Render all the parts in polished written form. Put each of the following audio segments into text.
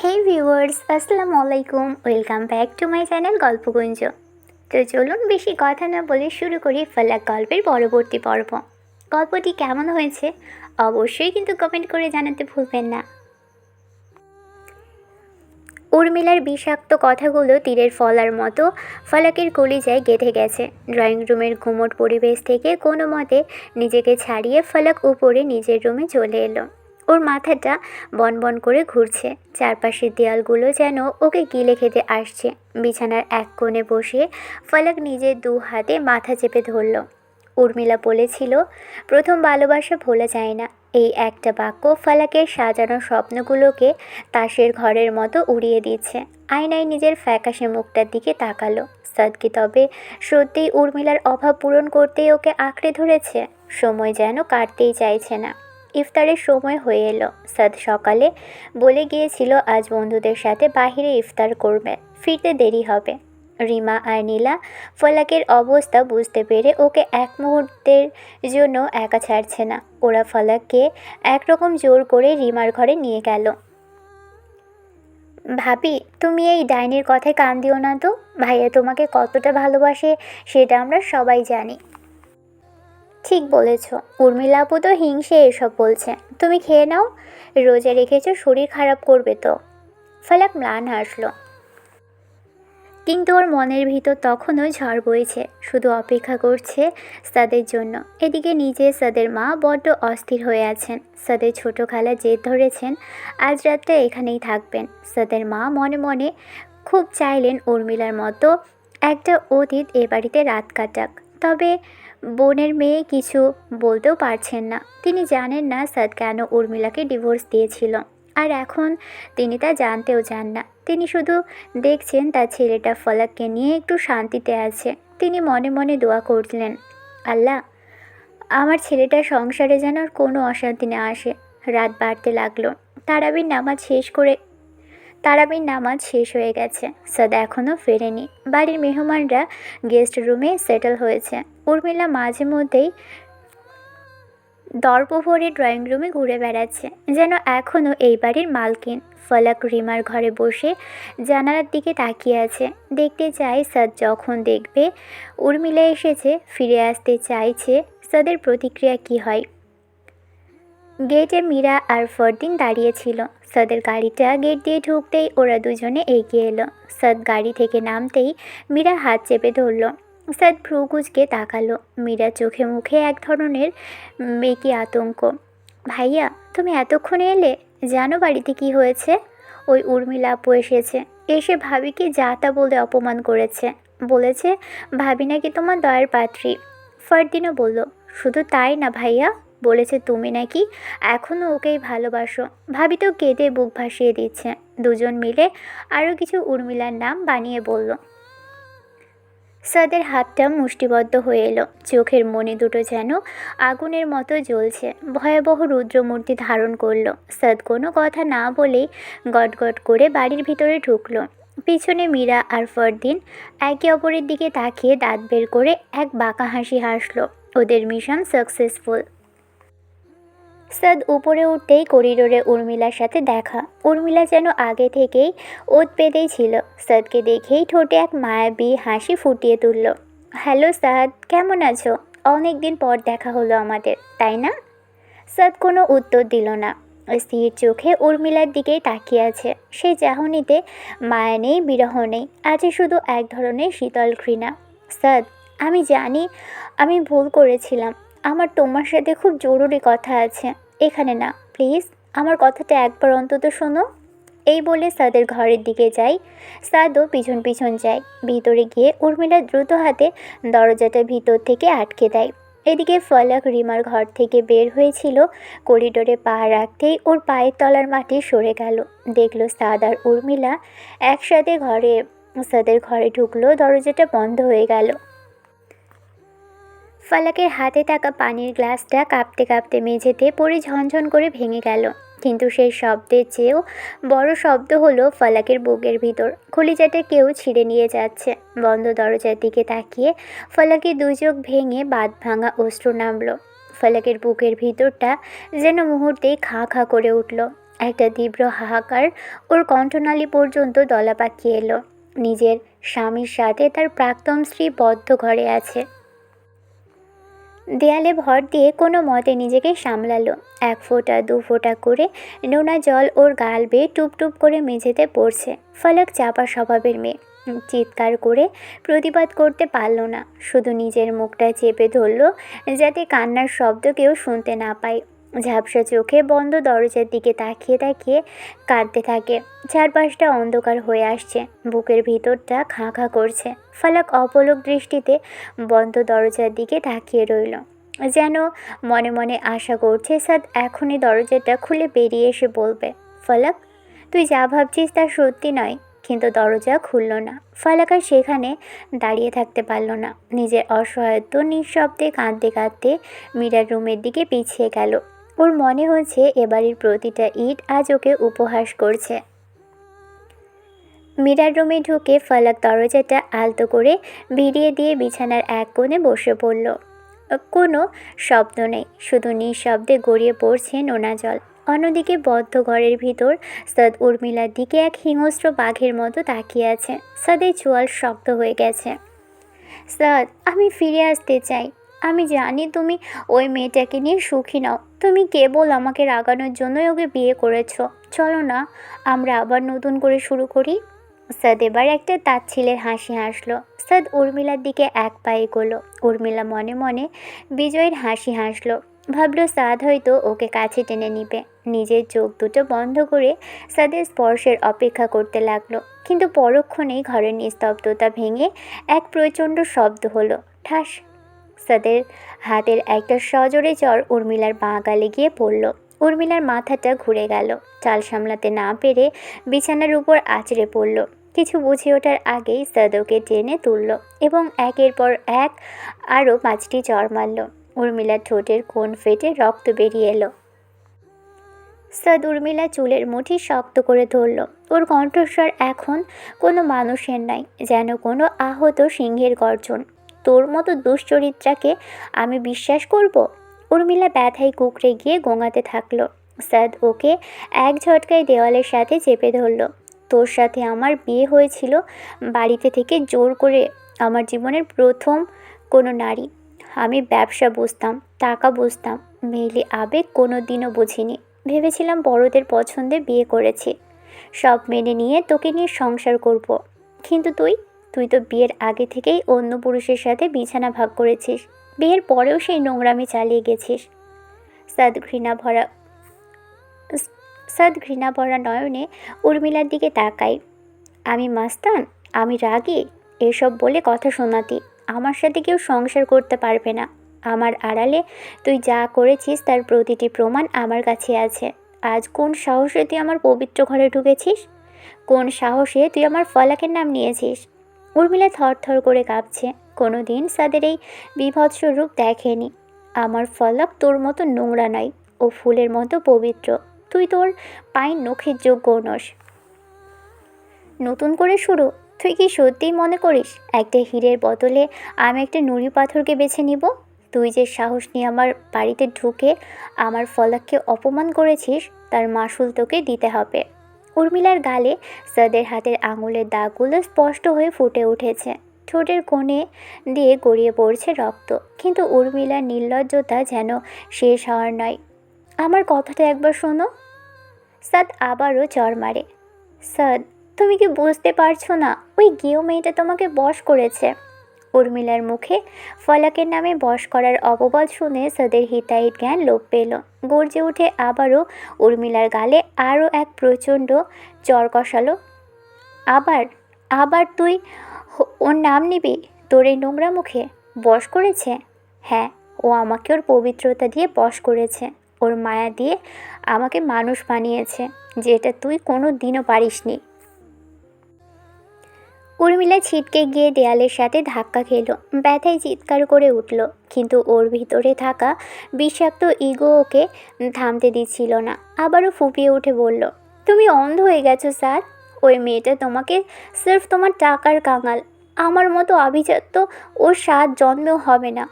হেই viewers, আসসালামু আলাইকুম। Welcome back to my channel Golpogunjo. তো চলুন বেশি কথা না বলে শুরু করি ফালাক গল্পের পরবর্তী পর্ব। গল্পটি কেমন হয়েছে অবশ্যই কিন্তু কমেন্ট করে জানাতে ভুলবেন না। উর্মিলার বিষাক্ত কথাগুলো তীরের ফলার মতো ফালাকের কলিজায় গেঁথে গেছে। ড্রয়িং রুমের ঘুমট পরিবেশ থেকে কোনো মতে নিজেকে ছাড়িয়ে ফালাক উপরে নিজের রুমে চলে এলো। ওর মাথাটা বনবন করে ঘুরছে, চারপাশের দেয়ালগুলো যেন ওকে গিলে খেতে আসছে। বিছানার এক কোণে বসে ফালাক নিজের দু হাতে মাথা চেপে ধরল। উর্মিলা বলেছিল, প্রথম ভালোবাসা ভোলা যায় না। এই একটা বাক্য ফালাকের সাজানো স্বপ্নগুলোকে তাসের ঘরের মতো উড়িয়ে দিচ্ছে। আয়নায় নিজের ফ্যাকাশে মুখটার দিকে তাকালো। সাদকে তবে সত্যিই উর্মিলার অভাব পূরণ করতেই ওকে আঁকড়ে ধরেছে। সময় যেন কাটতেই চাইছে না। ইফতারের সময় হয়ে এলো। সাদ সকালে বলে গিয়েছিল আজ বন্ধুদের সাথে বাহিরে ইফতার করবে, ফিরতে দেরি হবে। রিমা আর নীলা ফলাকের অবস্থা বুঝতে পেরে ওকে এক মুহূর্তের জন্য একা ছাড়ছে না। ওরা ফলাককে একরকম জোর করে রিমার ঘরে নিয়ে গেল। ভাবি, তুমি এই ডাইনির কথায় কান দিও না তো। ভাইয়া তোমাকে কতটা ভালোবাসে সেটা আমরা সবাই জানি। ঠিক বলেছ, উর্মিলা আপু তো হিংসে এসব বলছে। তুমি খেয়ে নাও, রোজা রেখেছো, শরীর খারাপ করবে তো। ফালাক ম্লান হাসলো, কিন্তু ওর মনের ভিতর তখনও ঝড় বইছে, শুধু অপেক্ষা করছে সাদের জন্য। এদিকে নিজে সাদের মা বড্ড অস্থির হয়ে আছেন। সাদের ছোট খালা জেদ ধরেছেন আজ রাতটা এখানেই থাকবেন। সাদের মা মনে মনে খুব চাইলেন উর্মিলার মতো একটা অতীত এ বাড়িতে রাত কাটাক, তবে বোনের মেয়ে কিছু বলতেও পারছেন না। তিনি জানেন না সাদ কেন উর্মিলাকে ডিভোর্স দিয়েছিল, আর এখন তিনি তা জানতেও চান না। তিনি শুধু দেখছেন তার ছেলেটা ফলাককে নিয়ে একটু শান্তিতে আছে। তিনি মনে মনে দোয়া করলেন, আল্লাহ, আমার ছেলেটার সংসারে যেন আর কোনো অশান্তি না আসে। রাত বাড়তে লাগলো। তারাবির নামাজ শেষ হয়ে গেছে। সাদ এখনও ফেরেনি। বাড়ির মেহমানরা গেস্ট রুমে সেটেল হয়েছে। উর্মিলা মাঝে মধ্যেই দর্প ভরে ড্রয়িং রুমে ঘুরে বেড়াচ্ছে, যেন এখনও এই বাড়ির মালকিন। ফলাক রিমার ঘরে বসে জানালার দিকে তাকিয়ে আছে। দেখতে চাই সাদ যখন দেখবে উর্মিলা এসেছে, ফিরে আসতে চাইছে, সাদের প্রতিক্রিয়া কী হয়। গেটে মীরা আর ফরদিন দাঁড়িয়ে ছিল। সাদের গাড়িটা গেট দিয়ে ঢুকতেই ওরা দুজনে এগিয়ে এলো। সাদ গাড়ি থেকে নামতেই মীরা হাত চেপে ধরল। সাদ ভ্রু কুঁচকে তাকালো। মীরা চোখে মুখে এক ধরনের মেকি আতঙ্ক। ভাইয়া, তুমি এতক্ষণে এলে? জানো বাড়িতে কি হয়েছে? ওই উর্মিলা আপু এসেছে, এসে ভাবিকে যা তা বলে অপমান করেছে। বলেছে ভাবি নাকি তোমার দয়ার পাত্রী। ফরদিনও বলল, শুধু তাই না ভাইয়া, বলেছে তুমি নাকি এখনও ওকেই ভালোবাসো। ভাবি তো কেঁদে বুক ভাসিয়ে দিচ্ছে। দুজন মিলে আরও কিছু উর্মিলার নাম বানিয়ে বলল। সাদের হাতটা মুষ্টিবদ্ধ হয়ে এলো। চোখের মণি দুটো যেন আগুনের মতো জ্বলছে, ভয়াবহ রুদ্রমূর্তি ধারণ করলো। সাদ কোনো কথা না বলেই গটগট করে বাড়ির ভিতরে ঢুকলো। পিছনে মীরা আর ফরদিন একে অপরের দিকে তাকিয়ে দাঁত বের করে এক বাঁকা হাসি হাসলো। ওদের মিশন সাকসেসফুল। সাদ উপরে উঠতেই করিডোরে উর্মিলার সাথে দেখা। উর্মিলা যেন আগে থেকেই ওত পেতেই ছিল। সাদকে দেখেই ঠোঁটে এক মায়াবী হাসি ফুটিয়ে তুলল। হ্যালো সাদ, কেমন আছো? অনেক দিন পর দেখা হলো আমাদের, তাই না? সাদ কোনো উত্তর দিল না। স্থির চোখে উর্মিলার দিকেই তাকিয়ে আছে। সেই চাহনিতে মায়া নেই, বিরহ নেই, আছে শুধু এক ধরনের শীতল ঘৃণা। সাদ, আমি জানি আমি ভুল করেছিলাম। আমার তোমার সাথে খুব জরুরি কথা আছে। এখানে না, প্লিজ আমার কথাটা একবার অন্তত শোনো। এই বলে সাদের ঘরের দিকে যাই। সাদও পিছন পিছন যায়। ভিতরে গিয়ে উর্মিলা দ্রুত হাতে দরজাটা ভিতর থেকে আটকে দেয়। এদিকে ফলাক রিমার ঘর থেকে বের হয়েছিল। করিডোরে পা রাখতেই ওর পায়ের তলার মাটি সরে গেল। দেখলো সাদ আর উর্মিলা একসাথে সাদের ঘরে ঢুকলো। দরজাটা বন্ধ হয়ে গেল। ফলাকের হাতে থাকা পানির গ্লাসটা কাঁপতে কাঁপতে মেঝেতে পড়ে ঝনঝন করে ভেঙে গেল। কিন্তু সেই শব্দের চেয়েও বড় শব্দ হলো ফলাকের বুকের ভিতর। কলিজাটা কেউ ছিঁড়ে নিয়ে যাচ্ছে। বন্ধ দরজার দিকে তাকিয়ে ফলাকের দুই চোখ ভেঙে বাঁধ ভাঙা অশ্রু নামল। ফলাকের বুকের ভিতরটা যেন মুহূর্তেই খাঁ খাঁ করে উঠল। একটা তীব্র হাহাকার ওর কণ্ঠনালী পর্যন্ত দলা পাকিয়ে এলো। নিজের স্বামীর সাথে তার প্রাক্তন স্ত্রী বদ্ধ ঘরে আছে। দেয়ালে ভর দিয়ে কোনো মতে নিজেকে সামলালো। এক ফোঁটা দু ফোঁটা করে নোনা জল ওর গাল বেয়ে টুপ টুপ করে মেঝেতে পড়ছে। ফলক চাপা স্বভাবের মেয়ে, চিৎকার করে প্রতিবাদ করতে পারল না, শুধু নিজের মুখটা চেপে ধরল যাতে কান্নার শব্দ কেউ শুনতে না পায়। ঝাপসা চোখে বন্ধ দরজার দিকে তাকিয়ে তাকিয়ে কাঁদতে থাকে। চারপাশটা অন্ধকার হয়ে আসছে, বুকের ভিতরটা খাঁ খাঁ করছে। ফলক অপলক দৃষ্টিতে বন্ধ দরজার দিকে তাকিয়ে রইল, যেন মনে মনে আশা করছে সাদ এখনই দরজাটা খুলে বেরিয়ে এসে বলবে, ফলক তুই যা ভাবছিস তা সত্যি নয়। কিন্তু দরজা খুলল না। ফলক আর সেখানে দাঁড়িয়ে থাকতে পারল না। নিজের অসহায়ত্ব নিঃশব্দে কাঁদতে কাঁদতে মীরার রুমের দিকে পিছিয়ে গেল। ওর মনে হচ্ছে এবারের প্রতিটা ইট আজ ওকে উপহাস করছে। মীরার রুমে ঢুকে ফলক দরজাটা আলতো করে ভিড়িয়ে দিয়ে বিছানার এক কোণে বসে পড়ল। কোনো শব্দ নেই, শুধু নিঃশব্দে গড়িয়ে পড়ছে নোনা জল। অন্যদিকে বদ্ধ ঘরের ভিতর সাদ উর্মিলার দিকে এক হিংস্র বাঘের মতো তাকিয়ে আছে। সাদের চোয়াল শক্ত হয়ে গেছে। সাদ, আমি ফিরে আসতে চাই। আমি জানি তুমি ওই মেয়েটাকে নিয়ে সুখী নাও। তুমি কেবল আমাকে রাগানোর জন্যই ওকে বিয়ে করেছো। চলো না, আমরা আবার নতুন করে শুরু করি। সাদ এবার একটা তাচ্ছিলের হাসি হাসলো। সাদ উর্মিলার দিকে এক পা এগোলো। উর্মিলা মনে মনে বিজয়ের হাসি হাসলো। ভাবলো সাদ হয়তো ওকে কাছে টেনে নিবে। নিজের চোখ দুটো বন্ধ করে সাদের স্পর্শের অপেক্ষা করতে লাগলো। কিন্তু পরক্ষণেই ঘরের নিস্তব্ধতা ভেঙে এক প্রচণ্ড শব্দ হলো, ঠাস। সাদের হাতের একটা সজোরে চড় উর্মিলার বাঁ গালে গিয়ে পড়ল। উর্মিলার মাথাটা ঘুরে গেল। চাল সামলাতে না পেরে বিছানার উপর আছড়ে পড়ল। কিছু বুঝে ওঠার আগেই সাদ ওকে টেনে তুলল এবং একের পর এক আরও 5টি চড় মারল। উর্মিলার ঠোঁটের কোণ ফেটে রক্ত বেরিয়ে এলো। সাদ উর্মিলা চুলের মুঠি শক্ত করে ধরল। ওর কণ্ঠস্বর এখন কোনো মানুষের নাই, যেন কোনো আহত সিংহের গর্জন। তোর মতো দুশ্চরিত্রাকে আমি বিশ্বাস করব? উর্মিলা ব্যথায় কুঁকড়ে গিয়ে গোঙাতে থাকলো। সাদ ওকে এক ঝটকায় দেওয়ালের সাথে চেপে ধরল। তোর সাথে আমার বিয়ে হয়েছিল বাড়িতে থেকে জোর করে, আমার জীবনের প্রথম কোনো নারী। আমি ব্যবসা বুঝতাম, টাকা বুঝতাম, মেয়েলি আবেগ কোনো দিনও বুঝিনি। ভেবেছিলাম বড়দের পছন্দে বিয়ে করেছি, সব মেনে নিয়ে তোকে নিয়ে সংসার করব। কিন্তু তুই তো বিয়ের আগে থেকেই অন্য পুরুষের সাথে বিছানা ভাগ করেছিস। বিয়ের পরেও সেই নোংরামি চালিয়ে গেছিস। সাদ ঘৃণা ভরা নয়নে উর্মিলার দিকে তাকাই। আমি মাস্তান, আমি রাগী, এসব বলে কথা শোনাতি। আমার সাথে কেউ সংসার করতে পারবে না। আমার আড়ালে তুই যা করেছিস তার প্রতিটি প্রমাণ আমার কাছে আছে। আজ কোন সাহসে তুই আমার পবিত্র ঘরে ঢুকেছিস? কোন সাহসে তুই আমার ফলাকের নাম নিয়েছিস? উর্মিলা থরথর করে কাঁপছে। কোনো দিন সাদের এই বীভৎস রূপ দেখেনি। আমার ফলক তোর মতো নোংরা নয়, ও ফুলের মতো পবিত্র। তুই তোর পায়ের নখের যোগ্য নস। নতুন করে শুরু? তুই কি সত্যিই মনে করিস একটা হীরের বদলে আমি একটা নুড়ি পাথরকে বেছে নিব? তুই যে সাহস নিয়ে আমার বাড়িতে ঢুকে আমার ফলককে অপমান করেছিস তার মাসুল তোকে দিতে হবে। উর্মিলার গালে সাদের হাতের আঙুলের দাগগুলো স্পষ্ট হয়ে ফুটে উঠেছে। ঠোঁটের কোণে দিয়ে গড়িয়ে পড়ছে রক্ত। কিন্তু উর্মিলার নির্লজ্জতা যেন শেষ হওয়ার নয়। আমার কথাটা একবার শোনো। সাদ আবারও চড় মারে। সাদ, তুমি কি বুঝতে পারছো না? ওই গেঁয়ো মেয়েটা তোমাকে বশ করেছে। উর্মিলার মুখে ফলাকের নামে বশ করার অপবাদ শুনে সাদের হিতাহিত জ্ঞান লোপ পেল। গর্জে উঠে আবারও উর্মিলার গালে আরও এক প্রচণ্ড চর কষালো। আবার তুই ওর নাম নিবি? তোর এই নোংরা মুখে? বশ করেছে? হ্যাঁ, ও আমাকে ওর পবিত্রতা দিয়ে বশ করেছে। ওর মায়া দিয়ে আমাকে মানুষ বানিয়েছে, যেটা তুই কোনো দিনও পারিসনি। উর্মিলা ছিটকে গিয়ে দেয়ালের সাথে ধাক্কা খেল। ব্যথায় চিৎকার করে উঠল, কিন্তু ওর ভিতরে থাকা বিষাক্ত ইগো ওকে থামতে দিচ্ছিল না। আবারও ফুপিয়ে উঠে বলল, তুমি অন্ধ হয়ে গেছো স্যার। ওই মেয়েটা তোমাকে সির্ফ তোমার টাকার কাঙাল। আমার মতো আভিজাত্য ওর 7 জন্মেও হবে না।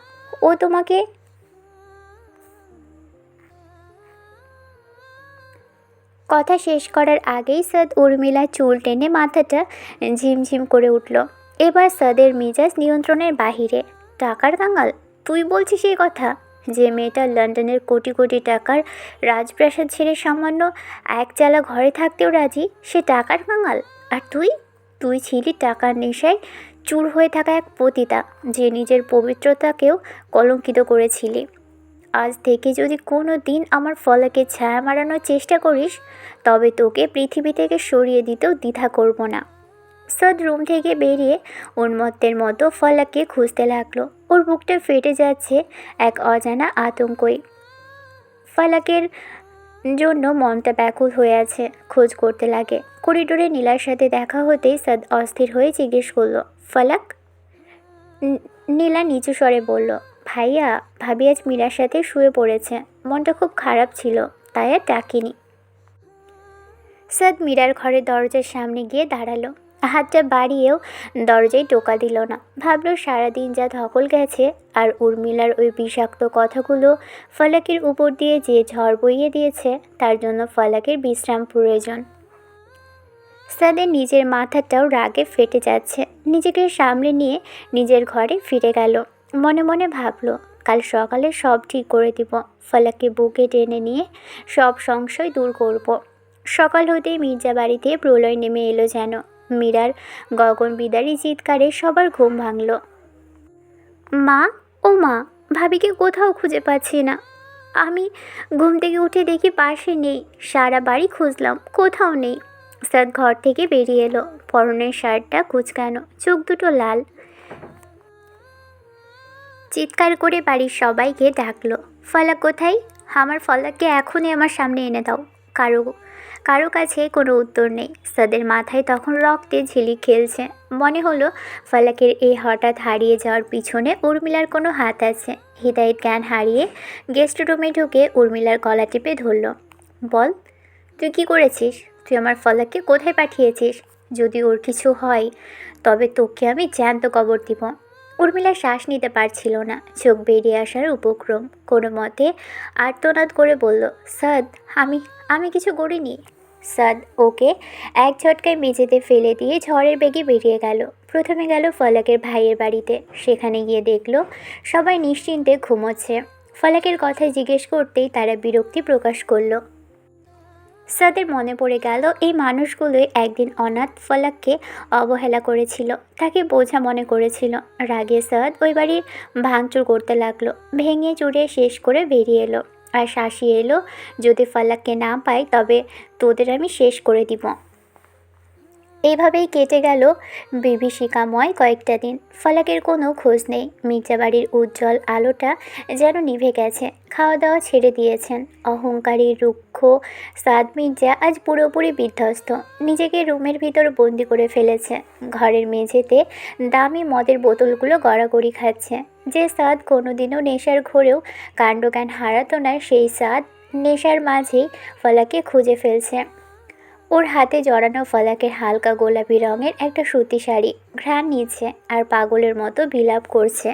ও তোমাকে কথা শেষ করার আগেই সাদ উর্মিলার চুল টেনে মাথাটা ঝিমঝিম করে উঠল। এবার সাদের মেজাজ নিয়ন্ত্রণের বাহিরে। টাকার কাঙাল? তুই বলছিস এই কথা? যে মেয়েটা লন্ডনের কোটি কোটি টাকার রাজপ্রাসাদ ছেড়ে সামান্য একচালা ঘরে থাকতেও রাজি, সে টাকার কাঙাল? আর তুই তুই ছিলি টাকার নেশায় চুর হয়ে থাকা এক পতিতা, যে নিজের পবিত্রতাকেও কলঙ্কিত করেছিলি। আজ থেকে যদি কোনো দিন আমার ফলাকে ছায়া মারানোর চেষ্টা করিস, তবে তোকে পৃথিবী থেকে সরিয়ে দিতেও দ্বিধা করব না। সাদ রুম থেকে বেরিয়ে উন্মত্তের মতো ফলাককে খুঁজতে লাগলো। ওর বুকটা ফেটে যাচ্ছে এক অজানা আতঙ্কই। ফলাকের জন্য মনটা ব্যাকুল হয়ে আছে। খোঁজ করতে লাগে। করিডোরে নীলার সাথে দেখা হতেই সাদ অস্থির হয়ে জিজ্ঞেস করলো, ফলাক? নীলা নিচু স্বরে বলল, ভাইয়া, ভাবি আজ মীরার সাথে শুয়ে পড়েছে। মনটা খুব খারাপ ছিল, তাই আর ডাকিনি। সাদ মীরার ঘরের দরজার সামনে গিয়ে দাঁড়ালো। হাতটা বাড়িয়েও দরজায় টোকা দিল না। ভাবলো সারাদিন যা ধকল গেছে, আর উর্মিলার ওই বিষাক্ত কথাগুলো ফলাকের উপর দিয়ে যে ঝড় বইয়ে দিয়েছে, তার জন্য ফলাকের বিশ্রাম প্রয়োজন। সাদের নিজের মাথাটাও রাগে ফেটে যাচ্ছে। নিজেকে সামলে নিয়ে নিজের ঘরে ফিরে গেল। মনে মনে ভাবলো, কাল সকালে সব ঠিক করে দিব। ফলাককে বুকে টেনে নিয়ে সব সংশয় দূর করব। সকাল হতেই মির্জা বাড়িতে প্রলয় নেমে এলো যেন। মীরার গগনবিদারী চিৎকারে সবার ঘুম ভাঙল। মা, ও মা, ভাবিকে কোথাও খুঁজে পাচ্ছি না। আমি ঘুম থেকে উঠে দেখি পাশে নেই। সারা বাড়ি খুঁজলাম, কোথাও নেই। সাদ ঘর থেকে বেরিয়ে এলো। পরনের শার্টটা কুঁচকানো, চোখ দুটো লাল। চিৎকার করে বাড়ির সবাইকে ডাকলো, ফলাক কোথায়? আমার ফলাককে এখনই আমার সামনে এনে দাও। কারো কাছে কোনো উত্তর নেই। সাদের মাথায় তখন রক্তে ঝিলিক খেলছে। মনে হলো ফলাকের এই হঠাৎ হারিয়ে যাওয়ার পিছনে উর্মিলার কোনো হাত আছে। হৃদয়ের জ্ঞান হারিয়ে গেস্ট রুমে ঢুকে উর্মিলার গলা টিপে ধরল, বল, তুই কি করেছিস? তুই আমার ফলাককে কোথায় পাঠিয়েছিস? যদি ওর কিছু হয়, তবে তোকে আমি জ্যান্ত কবর দিব। উর্মিলা শ্বাস নিতে পারছিল না, চোখ বেরিয়ে আসার উপক্রম। কোনো মতে আর্তনাদ করে বলল, সাদ, আমি কিছু করিনি। সাদ ওকে এক ঝটকায় মেঝেতে ফেলে দিয়ে ঝড়ের বেগে বেরিয়ে গেল। প্রথমে গেল ফলাকের ভাইয়ের বাড়িতে। সেখানে গিয়ে দেখল সবাই নিশ্চিন্তে ঘুমোচ্ছে। ফলাকের কথা জিজ্ঞেস করতেই তারা বিরক্তি প্রকাশ করলো। সাদের মনে পড়ে গেল এই মানুষগুলোই একদিন অনাথ ফলাককে অবহেলা করেছিল, তাকে বোঝা মনে করেছিল। রাগে সাদ ওই বাড়ির ভাঙচুর করতে লাগলো। ভেঙে চুরে শেষ করে বেরিয়ে এলো আর শাসিয়ে এলো, যদি ফলাককে না পাই তবে তোদের আমি শেষ করে দিব। এইভাবেই কেটে গেল বিভীষিকাময় কয়েকটা দিন। ফলাকের কোনো খোঁজ নেই। মির্জা বাড়ির উজ্জ্বল আলোটা যেন নিভে গেছে। খাওয়া দাওয়া ছেড়ে দিয়েছেন। অহংকারী রুক্ষ সাদ মির্জা আজ পুরোপুরি বিধ্বস্ত। নিজেকে রুমের ভিতর বন্দি করে ফেলেছে। ঘরের মেঝেতে দামি মদের বোতলগুলো গড়াগড়ি খাচ্ছে। যে সাদ কোনোদিনও নেশার ঘোরেও কাণ্ডজ্ঞান হারাতো না, সেই সাদ নেশার মাঝেই ফলাকে খুঁজে ফেলছে। ওর হাতে জড়ানো ফলাকের হালকা গোলাপি রঙের একটা সুতি শাড়ি ঘ্রাণ নিচ্ছে আর পাগলের মতো বিলাপ করছে।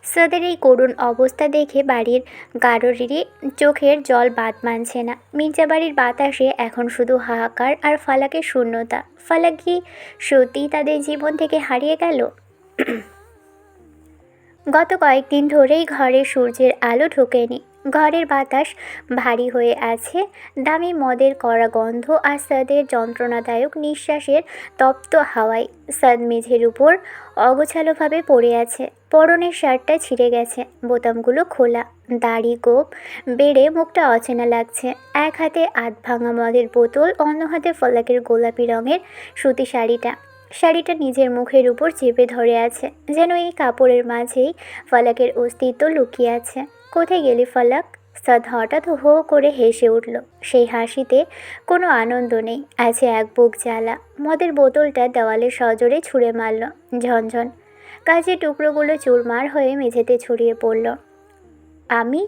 সাদের এই করুণ অবস্থা দেখে বাড়ির কারোরই চোখের জল বাদ মানছে না। মির্জা বাড়ির বাতাসে এখন শুধু হাহাকার আর ফলাকের শূন্যতা। ফলাক কি সত্যিই তাদের জীবন থেকে হারিয়ে গেল? গত কয়েকদিন ধরেই ঘরে সূর্যের আলো ঢোকেনি। ঘরের বাতাস ভারী হয়ে আছে। দামি মদের কড়া গন্ধ আর সাদের যন্ত্রণাদায়ক নিঃশ্বাসের তপ্ত হাওয়ায়। সাদ মেঝের উপর অগোছালোভাবে পড়ে আছে। পরনের শার্টটা ছিঁড়ে গেছে, বোতামগুলো খোলা। দাড়ি গোপ বেড়ে মুখটা অচেনা লাগছে। এক হাতে আধ ভাঙা মদের বোতল, অন্য হাতে ফলাকের গোলাপি রঙের সুতি শাড়িটা নিজের মুখের উপর চেপে ধরে আছে, যেন এই কাপড়ের মাঝেই ফলাকের অস্তিত্ব লুকিয়ে আছে। কোথায় গেলি ফলাক? সাদ হঠাৎ হো করে হেসে উঠল। সেই হাসিতে কোনো আনন্দ নেই, আছে এক বুক জ্বালা। মদের বোতলটা দেওয়ালে সজোরে ছুঁড়ে মারল। ঝনঝন কাঁচের টুকরোগুলো চুরমার হয়ে মেঝেতে ছড়িয়ে পড়ল। আমি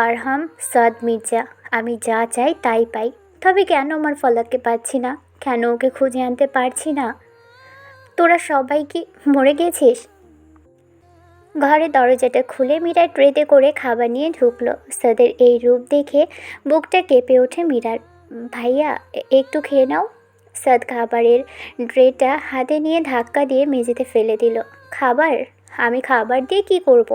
আরহাম সাদ মির্জা, আমি যা চাই তাই পাই। তবে কেন আমার ফলাককে পাচ্ছি না? কেন ওকে খুঁজে আনতে পারছি না? তোরা সবাই কি মরে গেছিস? ঘরের দরজাটা খুলে মীরা ট্রেতে করে খাবার নিয়ে ঢুকলো। সাদের এই রূপ দেখে বুকটা কেঁপে ওঠে মীরার। ভাইয়া, একটু খেয়ে নাও। সাদ খাবারের ট্রেটা হাতে নিয়ে ধাক্কা দিয়ে মেঝেতে ফেলে দিল। খাবার? আমি খাবার দিয়ে কি করব?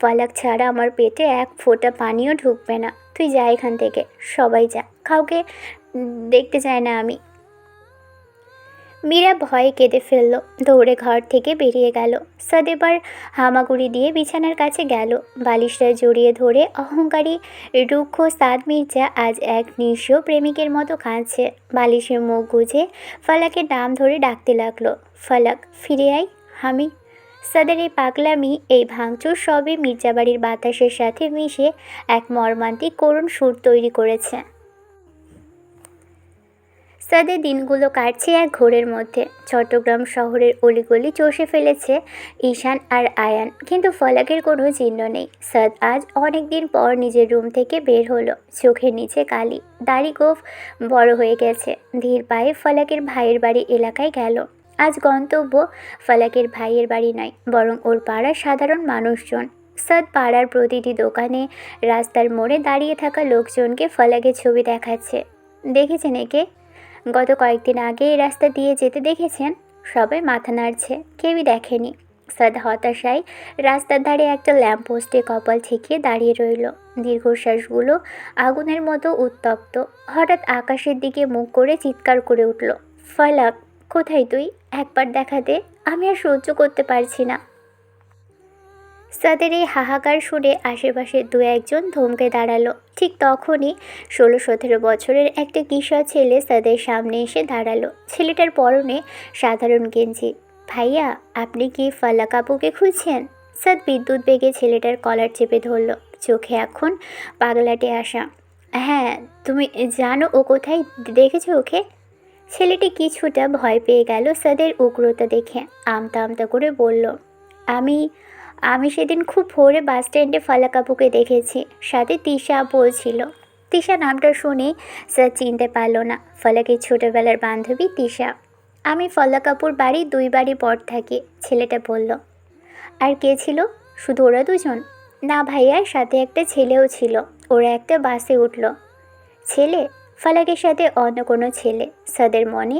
ফালাক ছাড়া আমার পেটে এক ফোঁটা পানিও ঢুকবে না। তুই যা এখান থেকে, সবাই যা, কাউকে দেখতে চায় না আমি। মীরা ভয়ে কেঁদে ফেলল, দৌড়ে ঘর থেকে বেরিয়ে গেল। সাদ এবার হামাগুড়ি দিয়ে বিছানার কাছে গেল, বালিশটা জড়িয়ে ধরে। অহংকারী রুক্ষ সাদ মির্জা আজ এক নিঃস্ব প্রেমিকের মতো কাঁদছে। বালিশে মুখ গুজে ফালাকের নাম ধরে ডাকতে লাগলো। ফালাক, ফিরে আয়। আমি সাদের এই পাগলামি, এই ভাঙচুর সবই মির্জাবাড়ির বাতাসের সাথে মিশে এক মর্মান্তিক করুণ সুর তৈরি করেছে। সাদের দিনগুলো কাটছে এক ঘোরের মধ্যে। চট্টগ্রাম শহরের অলিগলি চষে ফেলেছে ঈশান আর আয়ান, কিন্তু ফলাকের কোনো চিহ্ন নেই। সাদ আজ অনেক দিন পর নিজের রুম থেকে বের হলো। চোখের নিচে কালি, দাড়ি গোঁফ বড় হয়ে গেছে। ধীর পায়ে ফলাকের ভাইয়ের বাড়ি এলাকায় গেল। আজ গন্তব্য ফলাকের ভাইয়ের বাড়ি নয়, বরং ওর পাড়ার সাধারণ মানুষজন। সাদ পাড়ার প্রতিটি দোকানে, রাস্তার মোড়ে দাঁড়িয়ে থাকা লোকজনকে ফলাকের ছবি দেখাচ্ছে। দেখেছেন একে? গত কয়েকদিন আগে এই রাস্তা দিয়ে যেতে দেখেছেন? সবাই মাথা নাড়ছে, কেউই দেখেনি। সাদ হতাশায় রাস্তার ধারে একটা ল্যাম্পপোস্টে কপাল ঠেকিয়ে দাঁড়িয়ে রইল। দীর্ঘশ্বাসগুলো আগুনের মতো উত্তপ্ত। হঠাৎ আকাশের দিকে মুখ করে চিৎকার করে উঠল, ফালাক, কোথায় তুই? একবার দেখা দে, আমি আর সহ্য করতে পারছি না। সাদের এই হাহাকার শুনে আশেপাশে দু একজন থমকে দাঁড়ালো। ঠিক তখনই 16-17 বছরের একটা কিশোর ছেলে সাদের সামনে এসে দাঁড়ালো। ছেলেটার পরনে সাধারণ গেঞ্জি। ভাইয়া, আপনি কি ফালাক আপুকে খুঁজছেন? সাদ বিদ্যুৎ বেগে ছেলেটার কলার চেপে ধরল, চোখে এখন পাগলাটে আসা। হ্যাঁ, তুমি জানো ও কোথায়? দেখেছো ওকে? ছেলেটি কিছুটা ভয় পেয়ে গেল সাদের উগ্রতা দেখে। আমতা আমতা করে বলল, আমি আমি সেদিন খুব ভোরে বাস স্ট্যান্ডে ফালাক আপুকে দেখেছি, সাথে তিশা আপুও ছিল। তিশা নামটা শুনে স্যার চিনতে পারল না। ফালাকের ছোটোবেলার বান্ধবী তিশা। আমি ফালাক আপুর বাড়ি 2 বাড়ি পর থাকি, ছেলেটা বলল। আর কে ছিল? শুধু ওরা দুজন? না ভাইয়া, সাথে একটা ছেলেও ছিল। ওরা একটা বাসে উঠল। ছেলে? ফালাকের সাথে অন্য কোনো ছেলে? সাদের মনে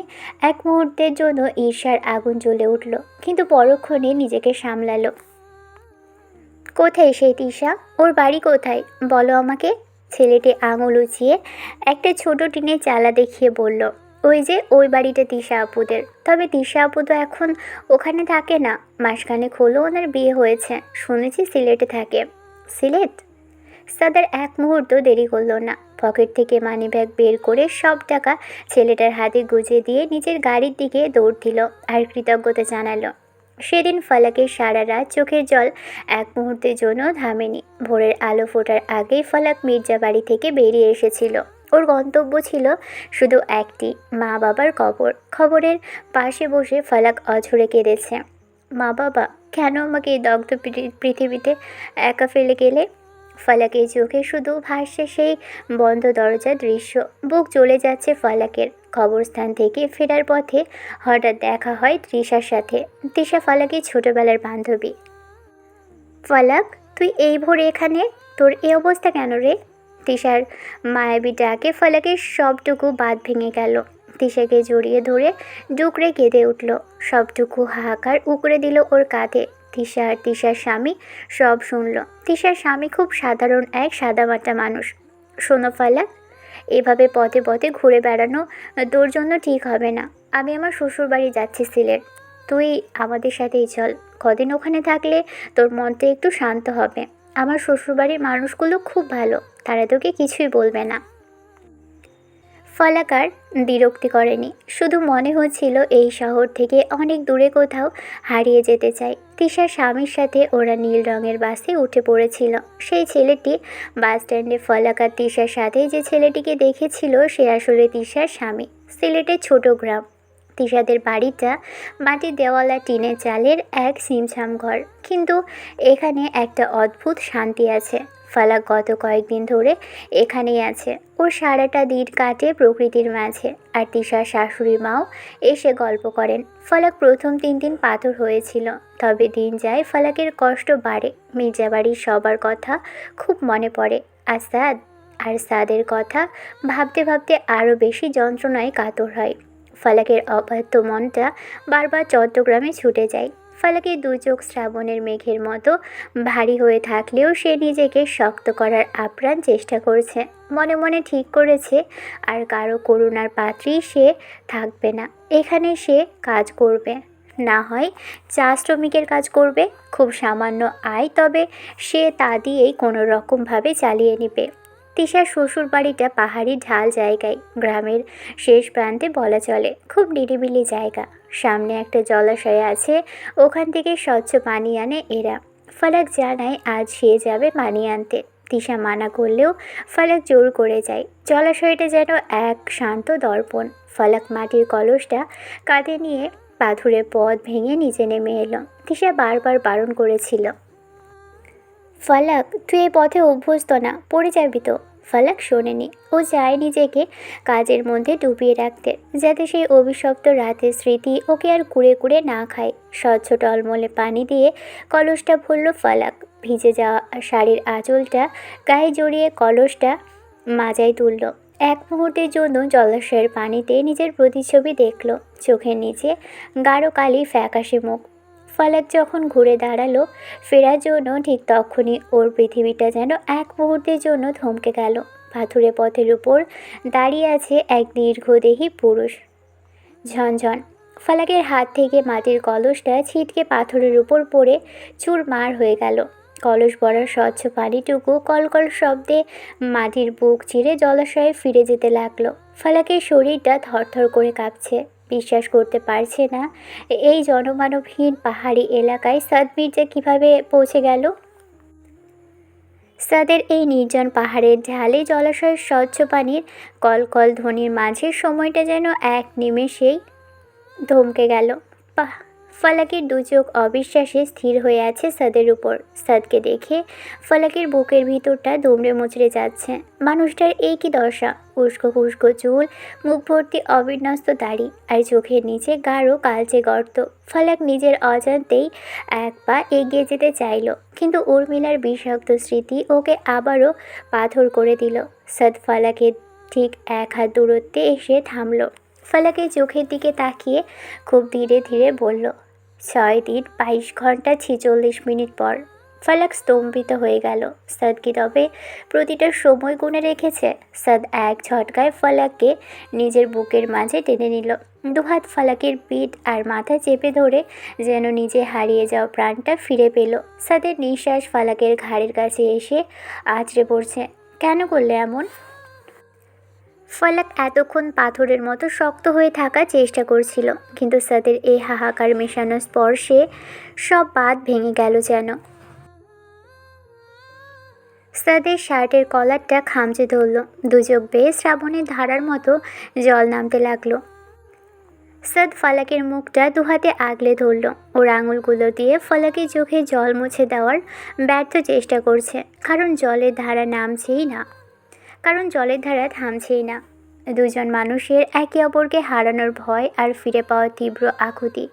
এক মুহূর্তের জন্য ঈর্ষার আগুন জ্বলে উঠল, কিন্তু পরক্ষণে নিজেকে সামলালো। কোথায় সেই তিশা? ওর বাড়ি কোথায় বলো আমাকে। ছেলেটি আঙুল উঁচিয়ে একটা ছোট টিনের চালা দেখিয়ে বলল, ওই যে ওই বাড়িটা তিশা আপুদের। তবে তিশা আপু তো এখন ওখানে থাকে না, মাসখানেক হলো ওনার বিয়ে হয়েছে। শুনেছি সিলেটে থাকে। সিলেট? সাদার এক মুহূর্ত দেরি করলো না। পকেট থেকে মানিব্যাগ বের করে সব টাকা ছেলেটার হাতে গুঁজে দিয়ে নিজের গাড়ির দিকে দৌড় দিল আর কৃতজ্ঞতা জানালো। সেদিন ফালাকের সারা রাত চোখের জল এক মুহূর্তের জন্য থামেনি। ভোরের আলো ফোটার আগেই ফালাক মির্জা বাড়ি থেকে বেরিয়ে এসেছিল। ওর গন্তব্য ছিল শুধু একটি, মা বাবার কবর। খবরের পাশে বসে ফালাক অঝরে কেঁদেছে। মা বাবা, কেন আমাকে এই দগ্ধ পৃথিবীতে একা ফেলে গেলে? ফালাকের চোখে শুধু ভাসছে সেই বন্ধ দরজার দৃশ্য। বুক চলে যাচ্ছে ফালাকের। কবরস্থান থেকে ফেরার পথে হঠাৎ দেখা হয় তৃষার সাথে। তৃষা ফালাকের ছোটবেলার বান্ধবী। ফালাক, তুই এই ভোরে এখানে? তোর এই অবস্থা কেন রে? তৃষার মায়াবী ডাকে ফালাকের সবটুকু বাঁধ ভেঙে গেল। তৃষাকে জড়িয়ে ধরে ডুকরে কেঁদে উঠল। সবটুকু হাহাকার উকড়ে দিল ওর কাঁধে। তৃষা আর তৃষার স্বামী সব শুনল। তৃষার স্বামী খুব সাধারণ এক সাদামাটা মানুষ। শোনো ফালাক, এভাবে পথে পথে ঘুরে বেড়ানো তোর জন্য ঠিক হবে না। আমি আমার শ্বশুরবাড়ি যাচ্ছি সিলেট। তুই আমাদের সাথেই চল। কদিন ওখানে থাকলে তোর মনটা একটু শান্ত হবে। আমার শ্বশুরবাড়ির মানুষগুলো খুব ভালো, তারা তোকে কিছুই বলবে না। ফালাক আর বিরক্তি করেনি, শুধু মনে হচ্ছিল এই শহর থেকে অনেক দূরে কোথাও হারিয়ে যেতে চাই। তৃষার স্বামীর সাথে ওরা নীল রঙের বাসে উঠে পড়েছিল। সেই ছেলেটি বাস স্ট্যান্ডে ফালাক আর তৃষার সাথে যে ছেলেটিকে দেখেছিল সে আসলে তৃষার স্বামী। সিলেটের ছোট গ্রাম। তৃষাদের বাড়িটা মাটির দেওয়ালা টিনের চালের এক ছিমছাম ঘর, কিন্তু এখানে একটা অদ্ভুত শান্তি আছে। ফালাক গত কয়েকদিন ধরে এখানেই আছে। ওর সারাটা দিন কাটে প্রকৃতির মাঝে। আর তিশার শাশুড়ি মাও এসে গল্প করেন। ফালাক প্রথম 3 দিন পাথর হয়েছিল, তবে দিন যায় ফালাকের কষ্ট বাড়ে। মির্জাবাড়ির সবার কথা খুব মনে পড়ে। সাদের কথা ভাবতে ভাবতে আরও বেশি যন্ত্রণায় কাতর হয়। ফালাকের অবাধ্য মনটা বারবার চট্টগ্রামে ছুটে যায়। ফালাকের 2 চোখ শ্রাবণের মেঘের মতো ভারী হয়ে থাকলেও সে নিজেকে শক্ত করার আপ্রাণ চেষ্টা করছে। মনে মনে ঠিক করেছে আর কারো করুণার পাত্রী সে থাকবে না। এখানে সে কাজ করবে, না হয় চা শ্রমিকের কাজ করবে। খুব সামান্য আয়, তবে সে তা দিয়েই কোনো রকমভাবে চালিয়ে নেবে। তিশার শ্বশুর বাড়িটা পাহাড়ি ঢাল জায়গায়, গ্রামের শেষ প্রান্তে বলা চলে। খুব নিরিবিলি জায়গা। সামনে একটা জলাশয় আছে, ওখান থেকে স্বচ্ছ পানি আনে এরা। ফালাক জানায় আজ সে যাবে পানি আনতে। তিশা মানা করলেও ফালাক জোর করে যায়। জলাশয়টা যেন এক শান্ত দর্পণ। ফালাক মাটির কলসটা কাঁধে নিয়ে পাথুরে পথ ভেঙে নিচে নেমে এলো। তিশা বারবার বারণ করেছিল, ফালাক তুই এই পথে অভ্যস্ত না, পড়ে যাবি তো। ফালাক শোনেনি। ও চায় নিজেকে কাজের মধ্যে ডুবিয়ে রাখতে, যাতে সেই অভিশপ্ত রাতের স্মৃতি ওকে আর কুড়ে কুড়ে না খায়। স্বচ্ছ টলমলে পানি দিয়ে কলসটা ভরল ফালাক। ভিজে যাওয়া শাড়ির আঁচলটা গায়ে জড়িয়ে কলসটা মাজায় তুলল। এক মুহূর্তের জন্য জলাশয়ের পানিতে নিজের প্রতিচ্ছবি দেখল। চোখের নিচে গাঢ় কালি, ফ্যাকাশে মুখ। ফালাক যখন ঘুরে দাঁড়ালো ফেরার জন্য, ঠিক তখনই ওর পৃথিবীটা যেন এক মুহূর্তের জন্য থমকে গেল। পাথুরে পথের উপর দাঁড়িয়ে আছে এক দীর্ঘদেহী পুরুষ। ঝনঝন। ফালাকের হাত থেকে মাটির কলসটা ছিটকে পাথরের উপর পড়ে চুরমার হয়ে গেল। কলস ভরা স্বচ্ছ পানিটুকু কলকল শব্দে মাটির বুক চিরে জলাশয়ে ফিরে যেতে লাগলো। ফালাকের শরীরটা থরথর করে কাঁপছে। বিশ্বাস করতে পারছে না এই জনমানবহীন পাহাড়ি এলাকায় সাদ মির্জা কীভাবে পৌঁছে গেল। সাদের এই নির্জন পাহাড়ের ঢালে জলাশয়ের স্বচ্ছ পানির কলকল ধ্বনির মাঝে সময়টা যেন এক নিমেষেই ধমকে গেল। ফালাকের 2 চোখ অবিশ্বাসে স্থির হয়ে আছে সাদের উপর। সাদকে দেখে ফালাকের বুকের ভিতরটা দুমড়ে মুচড়ে যাচ্ছে। মানুষটার এই কি দশা! উস্কো খুস্কো চুল, মুখ ভর্তি অবিন্যস্ত দাড়ি, আর চোখের নিচে গাঢ় কালচে গর্ত। ফালাক নিজের অজান্তেই এক পা এগিয়ে যেতে চাইল, কিন্তু উর্মিলার বিষাক্ত স্মৃতি ওকে আবারও পাথর করে দিল। সাদ ফালাকের ঠিক 1 হাত দূরত্বে এসে থামল। ফালাকের চোখের দিকে তাকিয়ে খুব ধীরে ধীরে বলল, 6 দিন 22 ঘন্টা 46 মিনিট পর। ফালাক স্তম্ভিত হয়ে গেল। সাদ কি তবে প্রতিটা সময় গুনে রেখেছে? সাদ এক ঝটকায় ফালাককে নিজের বুকের মাঝে টেনে নিল। 2 হাত ফালাকের পিঠ আর মাথা চেপে ধরে যেন নিজে হারিয়ে যাওয়া প্রাণটা ফিরে পেল। সাদের নিঃশ্বাস ফালাকের ঘাড়ের কাছে এসে আছড়ে পড়ছে। কেন করলে এমন? ফালাক এতক্ষণ পাথরের মতো শক্ত হয়ে থাকার চেষ্টা করছিল, কিন্তু সাদের এই হাহাকার মেশানো স্পর্শে সব বাঁধ ভেঙে গেল যেন। সাদের শার্টের কলারটা খামচে ধরল। 2 চোখ বেয়ে শ্রাবণের ধারার মতো জল নামতে লাগলো। সাদ ফালাকের মুখটা 2 হাতে আগলে ধরল। ওর আঙুলগুলো দিয়ে ফালাকের চোখে জল মুছে দেওয়ার ব্যর্থ চেষ্টা করছে, কারণ জলের ধারা থামছেই না। 2জন মানুষের একে অপরকে হারানোর ভয় আর ফিরে পাওয়ার তীব্র আকুতি।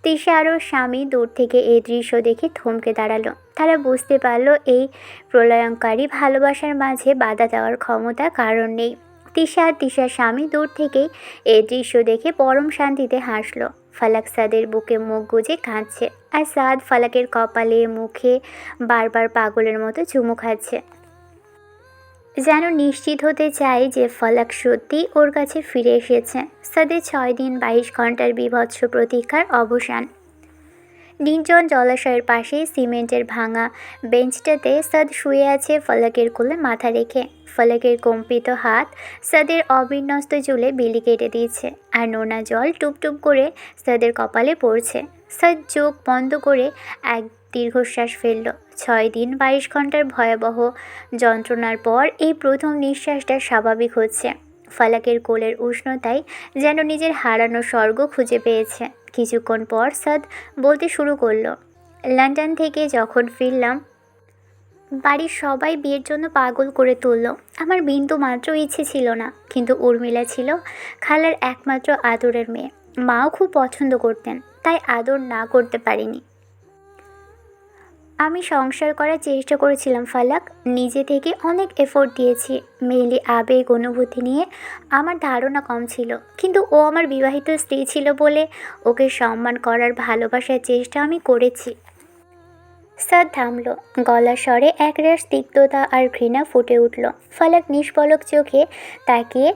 তিশা আর ওর স্বামী দূর থেকে এই দৃশ্য দেখে থমকে দাঁড়ালো। তারা বুঝতে পারল এই প্রলয়ঙ্কারী ভালোবাসার মাঝে বাধা দেওয়ার ক্ষমতা কারণ নেই। তিশা আর তিশার স্বামী দূর থেকেই এই দৃশ্য দেখে পরম শান্তিতে হাসল। ফালাক সাদের বুকে মুখ গুজে কাঁদছে, আর সাদ ফালাকের কপালে মুখে বারবার পাগলের মতো চুমু খাচ্ছে, যেন নিশ্চিত হতে চায় যে ফালাক সত্যি ওর কাছে ফিরে এসেছে। সাদের 6 দিন 22 ঘন্টার বীভৎস প্রতীক্ষার অবসান। নির্জন জলাশয়ের পাশে সিমেন্টের ভাঙা বেঞ্চটাতে সাদ শুয়ে আছে ফালাকের কোলে মাথা রেখে। ফালাকের কম্পিত হাত সাদের অবিন্যস্ত চুলে বিলি কেটে দিয়েছে, আর নোনা জল টুপটুপ করে সাদের কপালে পড়ছে। সাদ চোখ বন্ধ করে এক দীর্ঘশ্বাস ফেলল। 6 দিন 22 ঘন্টার ভয়াবহ যন্ত্রণার পর এই প্রথম নিঃশ্বাসটা স্বাভাবিক হচ্ছে। ফালাকের কোলের উষ্ণতায় যেন নিজের হারানো স্বর্গ খুঁজে পেয়েছে। কিছুক্ষণ পর সাদ বলতে শুরু করলো, লন্ডন থেকে যখন ফিরলাম বাড়ির সবাই বিয়ের জন্য পাগল করে তুলল। আমার বিন্দু মাত্র ইচ্ছে ছিল না, কিন্তু উর্মিলা ছিল খালার একমাত্র আদরের মেয়ে। মাও খুব পছন্দ করতেন, তাই আদর না করতে পারিনি। আমি সংসার করার চেষ্টা করেছিলাম ফালাক, নিজে থেকে অনেক এফোর্ট দিয়েছি। মেইলি আবেগ অনুভূতি নিয়ে আমার ধারণা কম ছিল, কিন্তু ও আমার বিবাহিত স্ত্রী ছিল বলে ওকে সম্মান করার ভালোবাসার চেষ্টা আমি করেছি। স্যার থামল। গলার স্বরে একরাশ তিক্ততা আর ঘৃণা ফুটে উঠল। ফালাক নিষ্পলক চোখে তাকিয়ে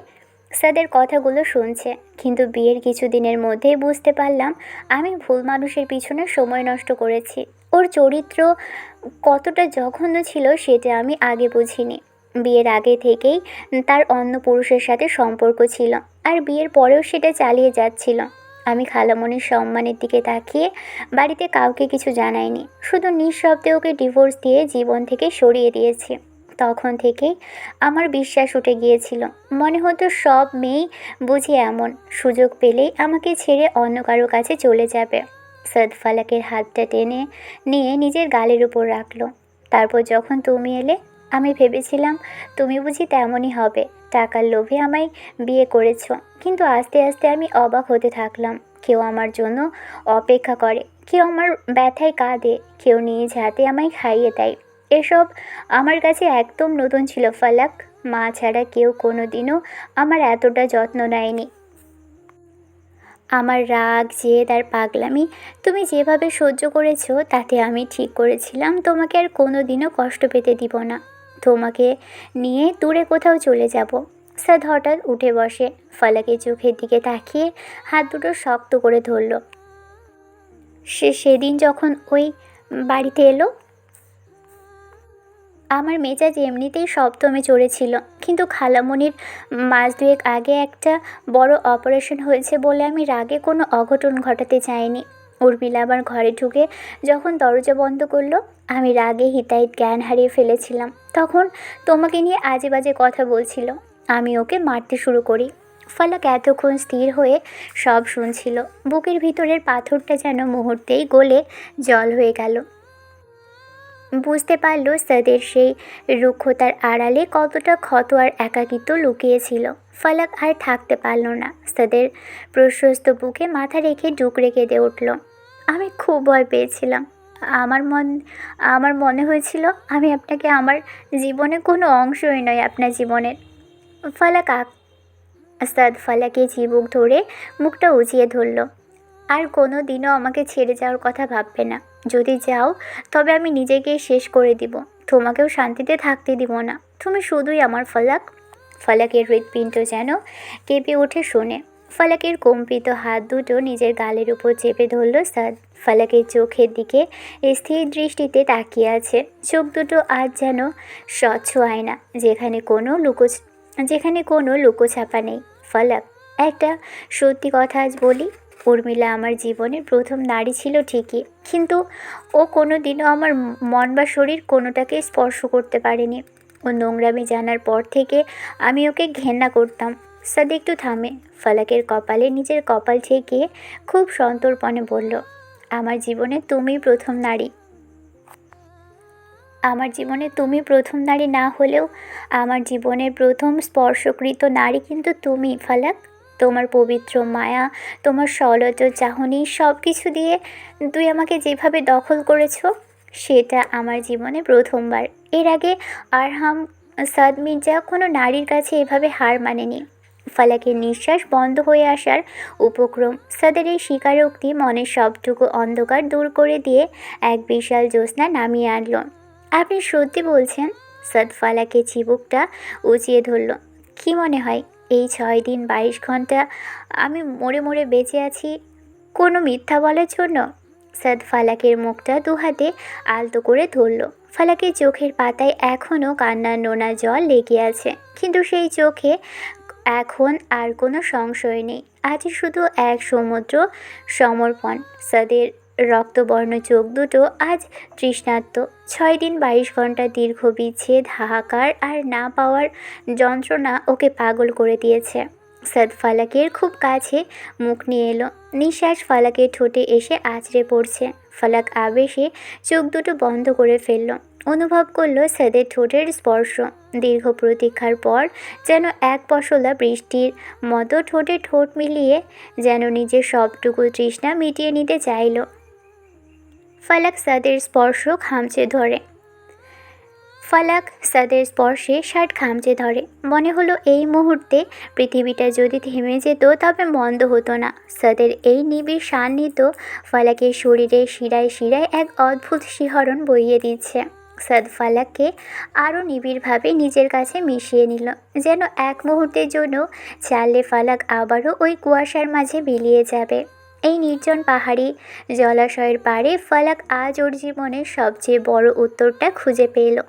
স্যারের কথাগুলো শুনছে, কিন্তু বিয়ের কিছুদিনের মধ্যেই বুঝতে পারলাম আমি ভুল মানুষের পিছনে সময় নষ্ট করেছি। ওর চরিত্র কতটা জঘন্য ছিল সেটা আমি আগে বুঝিনি। বিয়ের আগে থেকেই তার অন্য পুরুষের সাথে সম্পর্ক ছিল, আর বিয়ের পরেও সেটা চালিয়ে যাচ্ছিল। আমি খালামণির সম্মানের দিকে তাকিয়ে বাড়িতে কাউকে কিছু জানাইনি, শুধু নিঃশব্দে ওকে ডিভোর্স দিয়ে জীবন থেকে সরিয়ে দিয়েছি। তখন থেকেই আমার বিশ্বাস উঠে গিয়েছিল, মনে হতো সব মেয়েই বুঝি এমন, সুযোগ পেলেই আমাকে ছেড়ে অন্য কারো কাছে চলে যাবে। সৈয়দ ফালাকের হাতটা টেনে নিয়ে নিজের গালের উপর রাখলো। তারপর যখন তুমি এলে, আমি ভেবেছিলাম তুমি বুঝি তেমনই হবে, টাকার লোভে আমায় বিয়ে করেছো। কিন্তু আস্তে আস্তে আমি অবাক হতে থাকলাম। কেউ আমার জন্য অপেক্ষা করে, কেউ আমার ব্যথায় কাঁদে, কেউ নিজ হাতে আমায় খাইয়ে দেয়। এসব আমার কাছে একদম নতুন ছিল ফালাক। মা ছাড়া কেউ কোনো দিনও আমার এতটা যত্ন নেয়নি। আমার রাগ, জেদ আর পাগলামি তুমি যেভাবে সহ্য করেছো, তাতে আমি ঠিক করেছিলাম তোমাকে আর কোনো দিনও কষ্ট পেতে দিব না। তোমাকে নিয়ে দূরে কোথাও চলে যাব। সাদ হঠাৎ উঠে বসে, ফালাকের চোখের দিকে তাকিয়ে হাত দুটো শক্ত করে ধরল। সেদিন যখন ওই বাড়িতে এলো, আমার মেজাজ এমনিতেই সপ্তমে চড়েছিল, কিন্তু খালামণির মাস দুয়েক আগে একটা বড় অপারেশন হয়েছে বলে আমি রাগে কোনো অঘটন ঘটাতে চাইনি। উর্মিলা আমার ঘরে ঢুকে যখন দরজা বন্ধ করলো, আমি রাগে হিতাহিত জ্ঞান হারিয়ে ফেলেছিলাম। তখন তোমাকে নিয়ে আজে বাজে কথা বলছিল, আমি ওকে মারতে শুরু করি। ফালাক এতক্ষণ স্থির হয়ে সব শুনছিল। বুকের ভিতরের পাথরটা যেন মুহূর্তেই গলে জল হয়ে গেল। বুঝতে পারল সাদের সেই রুক্ষতার আড়ালে কতটা ক্ষত আর একাকিত্ব লুকিয়েছিল। ফালাক আর থাকতে পারল না। সাদের প্রশস্ত বুকে মাথা রেখে ডুকরে কেঁদে উঠল। আমি খুব ভয় পেয়েছিলাম। আমার মন আমার মনে হয়েছিল আমি আপনাকে, আমার জীবনে কোনো অংশই নয় আপনার জীবনের। ফালাক সাদ ফালাকে চিবুক ধরে মুখটা উঁচিয়ে ধরল। আর কোনো দিনও আমাকে ছেড়ে যাওয়ার কথা ভাববে না। যদি যাও, তবে আমি নিজেকে শেষ করে দিব, তোমাকেও শান্তিতে থাকতে দিব না। তুমি শুধুই আমার ফালাক। ফালাকের হৃৎপিণ্ড যেন কেঁপে ওঠে শুনে। ফালাকের কম্পিত হাত দুটো নিজের গালের উপর চেপে ধরল সাদ। ফালাকের চোখের দিকে স্থির দৃষ্টিতে তাকিয়ে আছে। চোখ দুটো আজ যেন স্বচ্ছ আয়না, যেখানে কোনো লুকোছাপা নেই। ফালাক, একটা সত্যি কথা আজ বলি। উর্মিলা আমার জীবনের প্রথম নারী ছিল ঠিকই, কিন্তু ও কোনো দিনও আমার মন বা শরীর কোনোটাকে স্পর্শ করতে পারেনি। ও নোংরামি জানার পর থেকে আমি ওকে ঘেন্না করতাম। সাদ একটু থামে, ফালাকের কপালে নিজের কপাল ঠেকিয়ে খুব সন্তর্পণে বলল, আমার জীবনে তুমি প্রথম নারী। আমার জীবনে তুমি প্রথম নারী না হলেও আমার জীবনের প্রথম স্পর্শকৃত নারী কিন্তু তুমি ফালাক। তোমার পবিত্র মায়া, তোমার সলজ্জ চাহনি, সব কিছু দিয়ে তুই আমাকে যেভাবে দখল করেছো, সেটা আমার জীবনে প্রথমবার। এর আগে আরহাম সাদ মির্জা কোনো নারীর কাছে এভাবে হার মানেনি। ফালাকের নিঃশ্বাস বন্ধ হয়ে আসার উপক্রম। সাদের এই স্বীকারোক্তি মনের সবটুকু অন্ধকার দূর করে দিয়ে এক বিশাল জ্যোৎস্না নামিয়ে আনলো। আপনি সত্যি বলছেন? সাদ ফালাকের চিবুকটা উঁচিয়ে ধরল। কি মনে হয় এই 6 দিন 22 ঘন্টা আমি মরে মরে বেঁচে আছি কোনো মিথ্যা বলার জন্য? সাদ ফালাকের মুখটা দুহাতে আলতো করে ধরল। ফালাকের চোখের পাতায় এখনও কান্নার নোনা জল লেগে আছে, কিন্তু সেই চোখে এখন আর কোনো সংশয় নেই। আজ শুধু এক সমুদ্র সমর্পণ। সাদের রক্তবর্ণ চোখ দুটো আজ তৃষ্ণার্ত। 6 দিন 22 ঘন্টা দীর্ঘ বিচ্ছেদ, হাহাকার আর না পাওয়ার যন্ত্রণা ওকে পাগল করে দিয়েছে। সাদ ফালাকের খুব কাছে মুখ নিয়ে এলো। নিঃশ্বাস ফালাকের ঠোঁটে এসে আছড়ে পড়ছে। ফালাক আবেশে চোখ দুটো বন্ধ করে ফেলল। অনুভব করলো সাদের ঠোঁটের স্পর্শ। দীর্ঘ প্রতীক্ষার পর যেন এক পশলা বৃষ্টির মতো ঠোঁটে ঠোঁট মিলিয়ে যেন নিজের সবটুকু তৃষ্ণা মিটিয়ে নিতে চাইল। ফালাক সাদের স্পর্শে শার্ট খামচে ধরে। মনে হলো এই মুহূর্তে পৃথিবীটা যদি থেমে যেত তবে মন্দ হতো না। সাদের এই নিবিড় সান্নিধ্য ফালাকের শরীরের শিরায় শিরায় এক অদ্ভুত শিহরণ বইয়ে দিচ্ছে। সাদ ফালাককে আরও নিবিড়ভাবে নিজের কাছে মিশিয়ে নিল, যেন এক মুহূর্তের জন্য চাইলে ফালাক আবারও ওই কুয়াশার মাঝে বিলিয়ে যাবে। এই নির্জন পাহাড়ি জলাশয়ের পাড়ে ফালাক আজ ওর জীবনের সবচেয়ে বড় উত্তরটা খুঁজে পেল।